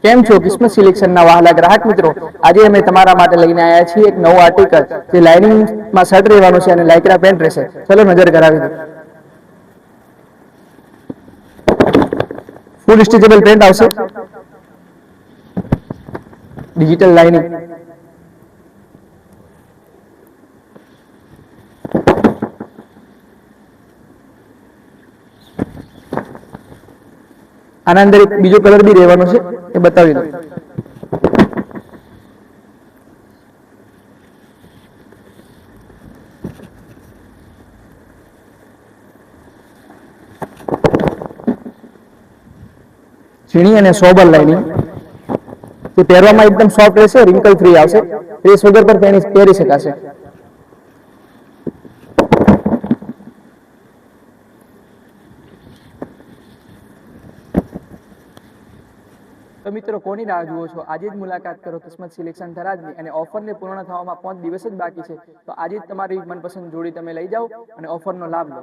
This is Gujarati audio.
કેમ છો કિસ્મત સિલેક્શનના વહાલા ગ્રાહક મિત્રો, આજે અમે તમારા માટે લઈને આવ્યા છીએ એક નવું આર્ટિકલ જે લાઇનિંગમાં શર્ટ રહેવાનું છે અને લાઇક્રા પેન્ટ રહેશે. ચલો નજર કરાવી દો. ફૂલ સ્ટ્રેચેબલ પેન્ટ આવશે, ડિજિટલ લાઇનિંગ, આના અંદર એક બીજો કલર બી રહેવાનો છે, એ બતાવી દો. ઝીણી અને સોબર લાઇનિંગ, જે પહેરવામાં એકદમ સોફ્ટ રહેશે, રિંકલ ફ્રી આવશે, પ્રેસ વગર પર પહેરી શકાશે. તો મિત્રો, કોની રાહ જુઓ છો? આજે જ મુલાકાત કરો કિસ્મત સિલેક્શન થરાદની, અને ઓફરને પૂર્ણ થવામાં 5 દિવસ જ બાકી છે. તો આજે જ તમારી મનપસંદ જોડી તમે લઈ જાઓ અને ઓફરનો લાભ લો.